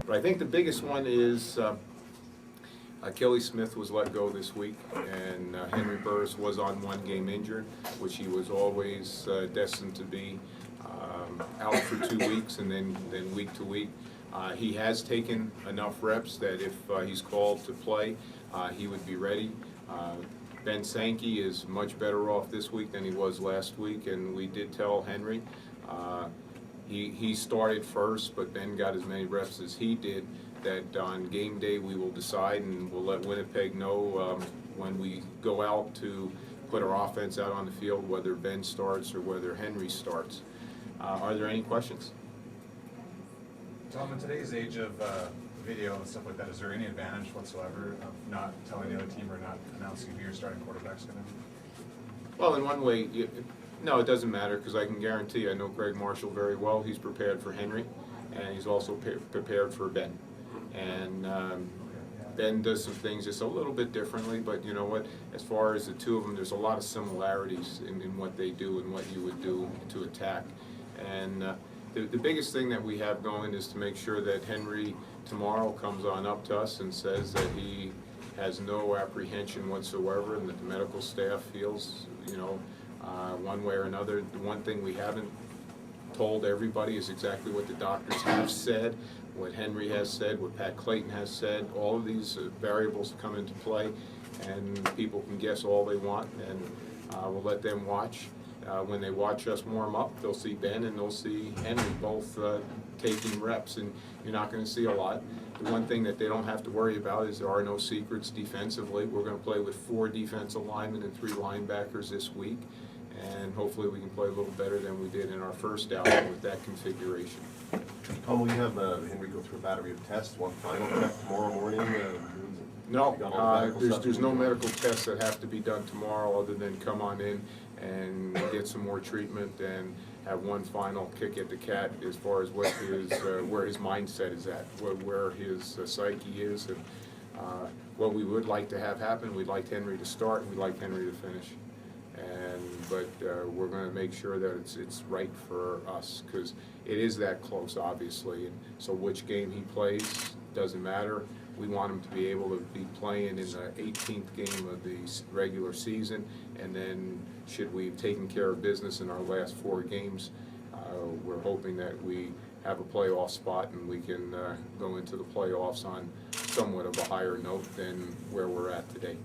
But I think the biggest one is Kelly Smith was let go this week, and Henry Burris was on 1 game injured, which he was always destined to be out for 2 weeks and then week to week. He has taken enough reps that if he's called to play, he would be ready. Ben Sankey is much better off this week than he was last week, and we did tell Henry. He started first, but Ben got as many reps as he did, that on game day we will decide, and we'll let Winnipeg know when we go out to put our offense out on the field, whether Ben starts or whether Henry starts. Are there any questions? Tom, in today's age of video and stuff like that, is there any advantage whatsoever of not telling the other team or not announcing who your starting quarterback's going to be? Well, in one way, no, it doesn't matter, because I can guarantee, I know Greg Marshall very well. He's prepared for Henry, and he's also prepared for Ben. And Ben does some things just a little bit differently, but you know what, as far as the two of them, there's a lot of similarities in what they do and what you would do to attack. And the biggest thing that we have going is to make sure that Henry tomorrow comes on up to us and says that he has no apprehension whatsoever, and that the medical staff feels, you know, one way or another. The one thing we haven't told everybody is exactly what the doctors have said, what Henry has said, what Pat Clayton has said. All of these variables come into play, and people can guess all they want, and we'll let them watch. When they watch us warm up, they'll see Ben and they'll see Henry both taking reps, and you're not going to see a lot. The one thing that they don't have to worry about is there are no secrets defensively. We're going to play with 4 defensive linemen and 3 linebackers this week, and hopefully we can play a little better than we did in our first outing with that configuration. Tom, will you have Henry go through a battery of tests, one final check tomorrow morning? No, there's no medical tests that have to be done tomorrow other than come on in and get some more treatment and have one final kick at the cat as far as what his where his mindset is at, where his psyche is, and what we would like to have happen. We'd like Henry to start, and we'd like Henry to finish. But we're going to make sure that it's right for us, because it is that close, obviously. And so which game he plays doesn't matter. We want him to be able to be playing in the 18th game of the regular season, and then should we have taken care of business in our last 4 games, we're hoping that we have a playoff spot and we can go into the playoffs on somewhat of a higher note than where we're at today.